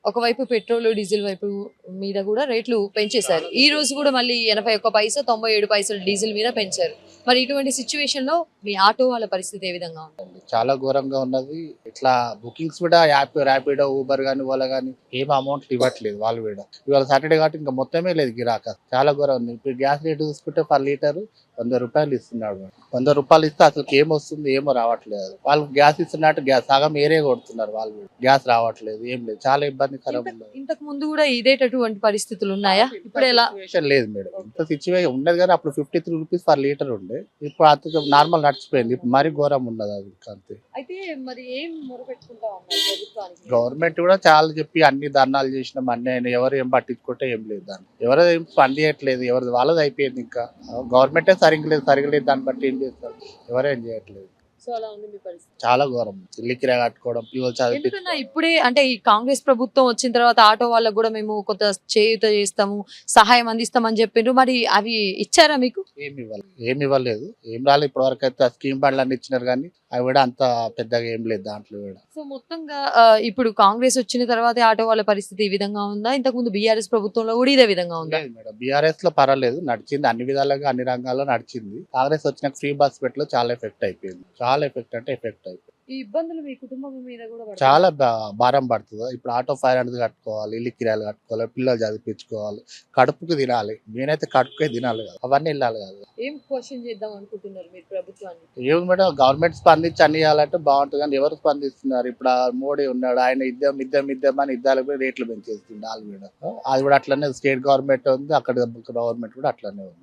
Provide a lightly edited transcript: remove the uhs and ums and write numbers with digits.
ఒకవైపు petrol, diesel వైపు మీద కూడా రేట్లు పెంచేశారు. ఈ రోజు కూడా మళ్ళీ 81 పైసా 97 పైసలు డీజిల్ మీద పెంచారు. మరి ఇటువంటి సిచ్యువేషన్ లో మీ ఆటో వాళ్ళ పరిస్థితి ఏ విధంగా ఉంటుంది? చాలా ఘోరంగా ఉన్నది. ఇట్లా బుకింగ్స్ కూడా ర్యాపిడో, ఊబర్ గానీ, ఓలా గానీ ఏం అమౌంట్లు ఇవ్వట్లేదు వాళ్ళు కూడా. ఇవాళ సాటర్డే కాబట్టి ఇంకా మొత్తమే లేదు గిరాక. చాలా ఘోరం ఉంది. ఇప్పుడు గ్యాస్ రేటు చూసుకుంటే పర్ లీటర్ ₹100 ఇస్తున్నాడు. ₹100 ఇస్తే అసలు ఏమొస్తుంది, ఏమో రావట్లేదు. వాళ్ళు గ్యాస్ ఇస్తున్నట్టు గ్యాస్ సగం ఏరే కొడుతున్నారు వాళ్ళు కూడా. గ్యాస్ రావట్లేదు, ఏం లేదు. చాలా ఇబ్బందికరంగా ఉంది. ఇంతకు ముందు కూడా ఇదేటటువంటి పరిస్థితులు ఉన్నాయా? ఇప్పుడు ఎలా? సిచ్యువేషన్ లేదు మేడం. ఇంత సిచ్యువేషన్ ఉండదు కానీ అప్పుడు ₹53 పర్ లీటర్ ఉండే. ఇప్పుడు అంత నార్మల్ నడిచిపోయింది. ఇప్పుడు మరీ ఘోరం ఉన్నది అది ఇంకా అంతే. అయితే మరి ఏం మొరపెట్టుకుంటా ఉన్నారు ప్రభుత్వానికి? గవర్నమెంట్ కూడా చాలా చెప్పి అన్ని ధర్నాలు చేసినాం, అన్ని అయినా ఎవరు ఏం పట్టించుకుంటే ఏం లేదు దాన్ని. ఎవరు ఏం పని చేయట్లేదు, ఎవరిది వాళ్ళది అయిపోయింది. ఇంకా గవర్నమెంటే సరిగ్గా లేదు దాన్ని బట్టి ఏం చేస్తారు, ఎవరేం చేయట్లేదు. సో అలా ఉంది మీ పరిస్థితి. చాలా ఘోరం. ఇల్లు కిరాయి కట్టుకోవడం, పిల్లలు చదివి ఎందుకన్నా ఇప్పుడే అంటే ఈ కాంగ్రెస్ ప్రభుత్వం వచ్చిన తర్వాత ఆటో వాళ్ళకు కూడా మేము కొంత చేయూత చేస్తాము, సహాయం అందిస్తామని చెప్పిండ్రు. మరి అవి ఇచ్చారా మీకు? ఏమి ఇవ్వలేదు, ఏం రాలేదు ఇప్పటి వరకు అయితే. స్కీమ్ బండ్లు అన్ని ఇచ్చినారు కానీ అవి కూడా అంత పెద్దగా ఏం లేదు దాంట్లో కూడా. సో మొత్తంగా ఇప్పుడు కాంగ్రెస్ వచ్చిన తర్వాత ఆటో వాళ్ళ పరిస్థితి ఈ విధంగా ఉందా? ఇంతకు ముందు బీఆర్ఎస్ ప్రభుత్వంలో కూడా ఇదే విధంగా ఉందా? లేదు మేడం, బీఆర్ఎస్ లో పర్వాలేదు, నడిచింది అన్ని విధాలుగా, అన్ని రంగాల్లో నడిచింది. కాంగ్రెస్ వచ్చిన ఫ్రీ బస్ పెట్టలో చాలా ఎఫెక్ట్ అయిపోయింది. చాలా ఎఫెక్ట్ అంటే ఎఫెక్ట్ అయిపోయింది. ఈ ఇబ్బందులు మీ కుటుంబం మీద కూడా పడతాయా? చాలా భారం పడుతుంది. ఇప్పుడు ఆటో 500 కట్టుకోవాలి, ఇల్లు కిరాయిలు కట్టుకోవాలి, పిల్లలు చదివించుకోవాలి, కడుపుకి తినాలి. నేనైతే కడుపుకే తినాలి కదా, అవన్నీ వెళ్ళాలి కదా. ఏం క్వశ్చన్ చేద్దాం అనుకుంటున్నారు మీరు ప్రభుత్వాన్ని? ఏమి మేడం, గవర్నమెంట్ స్పందించి అన్ని చేయాలంటే బాగుంటుంది కానీ ఎవరు స్పందిస్తున్నారు? ఇప్పుడు ఆ మోడీ ఉన్నాడు, ఆయన ఇద్దామని ఇద్దాలకు రేట్లు పెంచేస్తుంది వాళ్ళు కూడా. అది కూడా అట్లనే స్టేట్ గవర్నమెంట్ ఉంది, అక్కడ గవర్నమెంట్ కూడా అట్లనే ఉంది.